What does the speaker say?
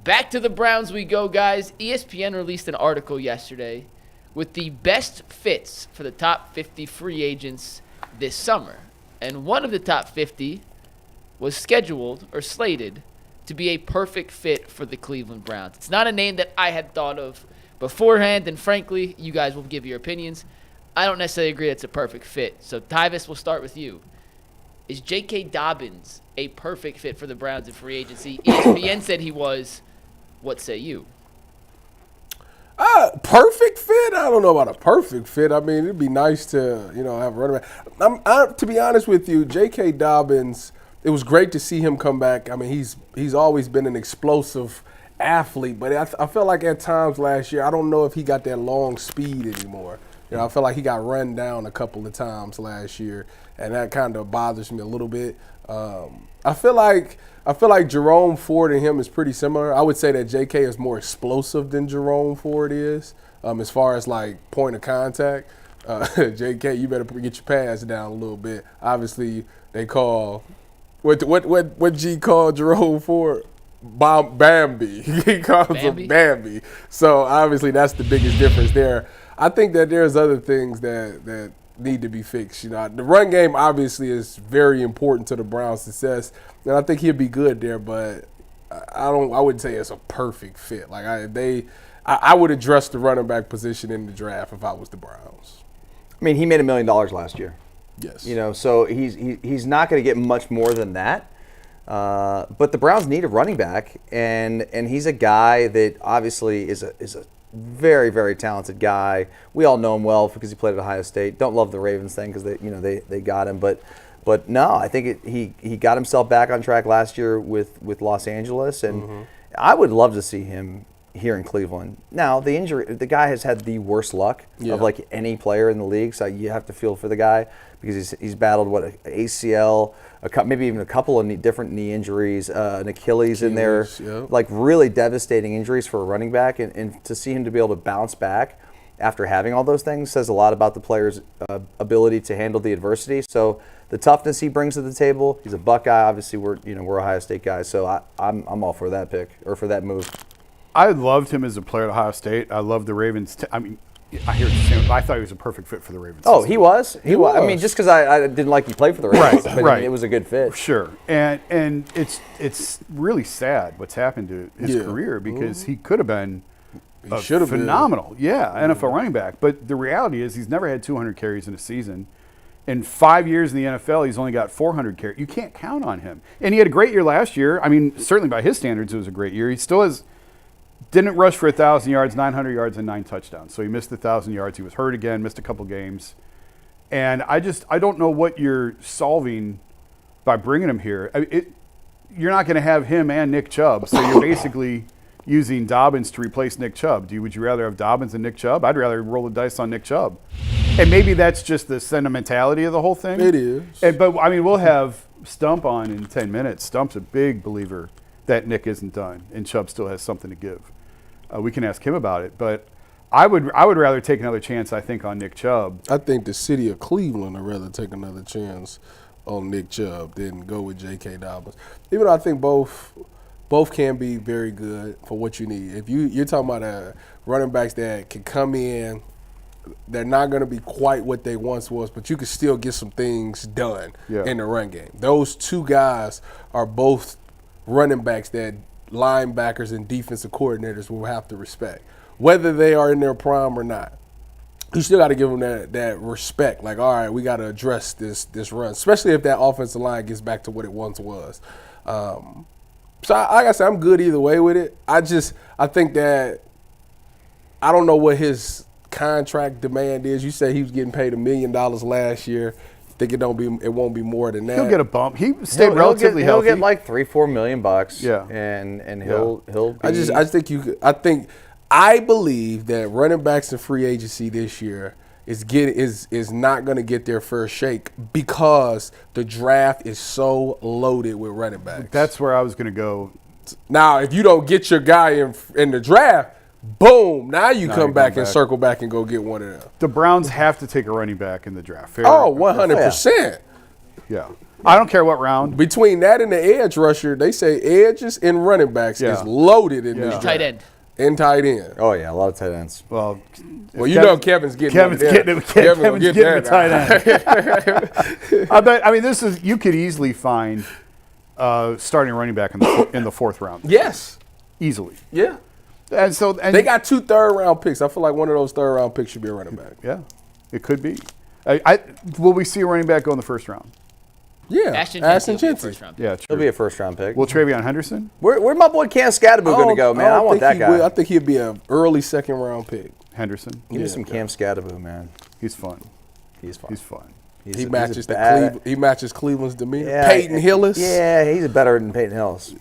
Back to the Browns we go, guys. ESPN released an article yesterday with the best fits for the top 50 free agents this summer. And one of the top 50 was scheduled or slated to be a perfect fit for the Cleveland Browns. It's not a name that I had thought of beforehand, and frankly, you guys will give your opinions. I don't necessarily agree that's a perfect fit. So, Tyvis, we'll start with you. Is JK Dobbins a perfect fit for the Browns in free agency? ESPN said he was. What say you? Perfect fit? I don't know about a perfect fit. I mean, it'd be nice to, have a running back. To be honest with you, J.K. Dobbins, it was great to see him come back. I mean, he's always been an explosive athlete, but I felt like at times last year, I don't know if he got that long speed anymore. I feel like he got run down a couple of times last year, and that kind of bothers me a little bit. I feel like Jerome Ford and him is pretty similar. I would say that JK is more explosive than Jerome Ford is, as far as like point of contact. JK, you better get your pass down a little bit. Obviously, they call what G called Jerome Ford? Bambi. He calls him Bambi. So obviously, that's the biggest difference there. I think that there's other things that need to be fixed. The run game obviously is very important to the Browns' success, and I think he'll be good there. But I wouldn't say it's a perfect fit. Like I would address the running back position in the draft if I was the Browns. I mean, he made $1 million last year. Yes. So he's not going to get much more than that. But the Browns need a running back, and he's a guy that obviously is a very, very talented guy. We all know him well because he played at Ohio State. Don't love the Ravens thing because they got him, but no, I think he got himself back on track last year with Los Angeles, and I would love to see him here in Cleveland. Now the guy has had the worst luck of like any player in the league, so you have to feel for the guy because he's battled an ACL, maybe even a couple of different knee injuries, an Achilles in there, like really devastating injuries for a running back, and to see him to be able to bounce back after having all those things says a lot about the player's ability to handle the adversity. So the toughness he brings to the table, he's a Buckeye. Obviously, we're Ohio State guys, so I'm all for that pick or for that move. I loved him as a player at Ohio State. I love the Ravens. I hear what you're saying. I thought he was a perfect fit for the Ravens. Oh, he was? He was. I mean, just because I didn't like he played for the Ravens, right, but right. I mean, it was a good fit. Sure. And it's really sad what's happened to his career because he could have been phenomenal. Yeah, NFL running back. But the reality is he's never had 200 carries in a season. In 5 years in the NFL, he's only got 400 carries. You can't count on him. And he had a great year last year. I mean, certainly by his standards, it was a great year. He still didn't rush for 1,000 yards, 900 yards, and 9 touchdowns. So he missed 1,000 yards. He was hurt again, missed a couple games. And I don't know what you're solving by bringing him here. You're not going to have him and Nick Chubb. So you're basically using Dobbins to replace Nick Chubb. Would you rather have Dobbins and Nick Chubb? I'd rather roll the dice on Nick Chubb. And maybe that's just the sentimentality of the whole thing. It is. But, I mean, we'll have Stump on in 10 minutes. Stump's a big believer that Nick isn't done and Chubb still has something to give. We can ask him about it. But I would rather take another chance, I think, on Nick Chubb. I think the city of Cleveland would rather take another chance on Nick Chubb than go with J.K. Dobbins. Even though I think both can be very good for what you need. If you're talking about running backs that can come in, they're not going to be quite what they once was, but you can still get some things done in the run game. Those two guys are both running backs that linebackers and defensive coordinators will have to respect, whether they are in their prime or not. You still got to give them that respect. Like, all right, we got to address this run, especially if that offensive line gets back to what it once was. So, like I said, I'm good either way with it. I think that I don't know what his contract demand is. You say he was getting paid $1 million last year. I think it won't be more than that. He'll get a bump. He stayed relatively healthy. He'll get like $3-4 million bucks. Yeah, and he'll be. I believe that running backs in free agency this year is not going to get their first shake because the draft is so loaded with running backs. That's where I was going to go. Now, if you don't get your guy in the draft, boom, now you come back and circle back and go get one of them. The Browns have to take a running back in the draft. 100%. Yeah. I don't care what round. Between that and the edge rusher, they say edges and running backs is loaded in this draft. Tight end. And tight end. Oh yeah, a lot of tight ends. Well, you know Kevin's getting Kevin's getting a tight end. I mean, this is, you could easily find starting running back in the fourth round. Yes. Easily. Yeah. And so They got 2 third-round picks. I feel like one of those third-round picks should be a running back. Yeah, it could be. Will we see a running back go in the first round? Yeah. Ashton Chauncey. first round. Yeah, He'll true. be a first-round pick. Will Travion Henderson? Where'd my boy Cam Scatterbo going to go, man? I want that guy. I think he'd be an early second-round pick. Henderson? Give me some Cam Scatterbo, man. He's fun. He's fun. He's fun. He matches Cleveland's demeanor. Yeah, Peyton Hillis. Yeah, he's better than Peyton Hillis.